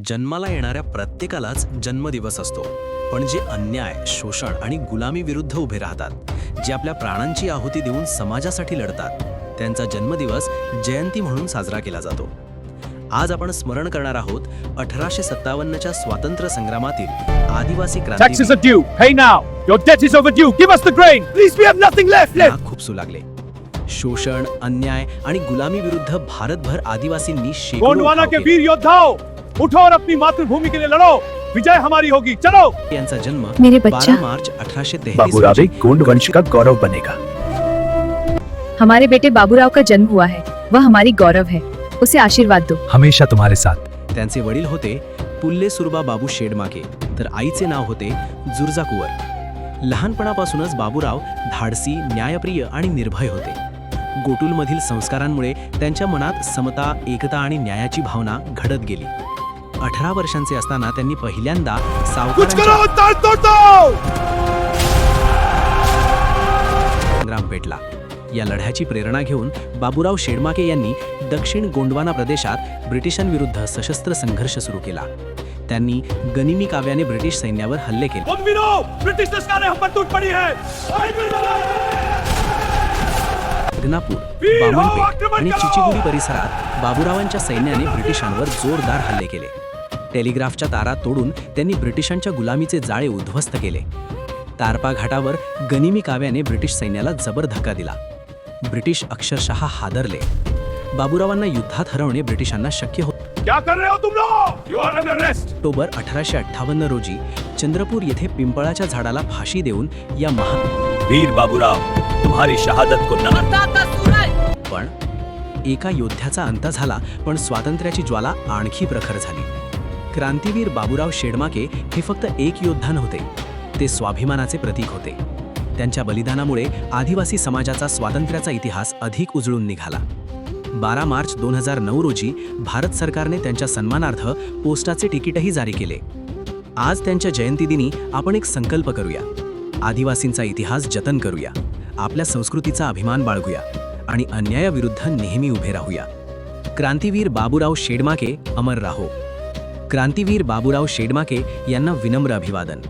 जन्माला येणाऱ्या प्रत्येकालाच जन्मदिवस असतो, पण जे अन्याय, शोषण आणि गुलामी विरुद्ध उभे राहतात, जे आपल्या प्राणांची आहुती देऊन समाजासाठी लढतात, त्यांचा जन्मदिवस जयंती म्हणून साजरा केला जातो. आज आपण स्मरण करणार आहोत 1857च्या स्वातंत्र्य संग्रामातील आदिवासी Taxes are Kranti. due. Pay now. Your debt is overdue. Give us the grain. Please, we have nothing left. खूपसू लागले. शोषण, अन्याय आणि गुलामी विरुद्ध भारतभर आदिवासींनी शेकडो गोंडवाना के उठाव केले. वीर योद्धाओं, उठो और अपनी मातृभूमी के लिए लड़ो. विजय हमारी होगी. चलो. यांचा जन्म मेरे बच्चा, 12 मार्च 1833 बाबूराव एक गोंड वंश का गौरव बनेगा. हमारे बेटे बाबूराव का जन्म हुआ है. वह हमारी गौरव है. उसे आशीर्वाद दो. हमेशा तुम्हारे साथ. त्यांचे वडील होते पुल्ले सुरबा बाबू शेडमाके, तर आईचे नाव होते जुर्जा कुवर. लहानपणापासूनच बाबूराव धाडसी, न्यायप्रिय आणि निर्भय होते. गोटुलमधील संस्कारांमुळे त्यांच्या मनात समता, एकता आणि न्यायाची भावना घडत गेली. 18 वर्षांचे असताना त्यांनी पहिल्यांदा कुछ सावकारांच्या करो, ताल तोड़ दो. संग्राम पेटला. या लढ्याची प्रेरणा घेऊन बाबूराव शेडमाके यांनी दक्षिण गोंडवाना प्रदेशात ब्रिटिशांविरुद्ध सशस्त्र संघर्ष सुरू केला. त्यांनी गनिमी काव्याने ब्रिटिश सैन्यावर हल्ले केले. उन्मीदों, ब्रिटिश लश्करें हम पर टूट पड़ी है. रत्नापूर, वीर हो, बामणपेट आक्रमण आणि करो! चिचीगुडी परिसरात बाबूरावांच्या सैन्याने ब्रिटिशांवर जोरदार हल्ले केले. टेलिग्राफच्या तारा तोडून त्यांनी ब्रिटिशांच्या गुलामीचे जाळे उद्ध्वस्त केले. तारपा घाटावर गनिमी काव्याने ब्रिटिश सैन्याला जबर धक्का दिला. ब्रिटिश अक्षरशः हादरले. बाबूरावांना युद्धात हरवणे ब्रिटिशांना शक्य होते. क्या कर रहे हो तुम लोग? You are under arrest. October 1858 रोजी चंद्रपूर येथे पिंपळाच्या झाडाला फाशी देऊन या वीर बाबूराव, तुम्हारी शहादत को नमन. पण एका योद्ध्याचा अंत झाला, पण स्वातंत्र्याची ज्वाला आणखी प्रखर झाली. क्रांतीवीर बाबूराव शेडमाके हे फक्त एक योद्धा नव्हते, ते स्वाभिमानाचे प्रतीक होते. त्यांच्या बलिदानामुळे आदिवासी समाजाचा स्वातंत्र्याचा इतिहास अधिक उजळून निघाला. 12 मार्च 2009 रोजी भारत सरकारने त्यांच्या सन्मानार्थ पोस्टाचे तिकीटही जारी केले. आज त्यांच्या जयंतीदिनी आपण एक संकल्प करूया. आदिवासींचा इतिहास जतन करूया, आपल्या संस्कृतीचा अभिमान बाळगूया आणि अन्यायाविरुद्ध नेहमी उभे राहूया. क्रांतीवीर बाबूराव शेडमाके अमर राहो. क्रांतीवीर बाबूराव शेडमाके यांना विनम्र अभिवादन.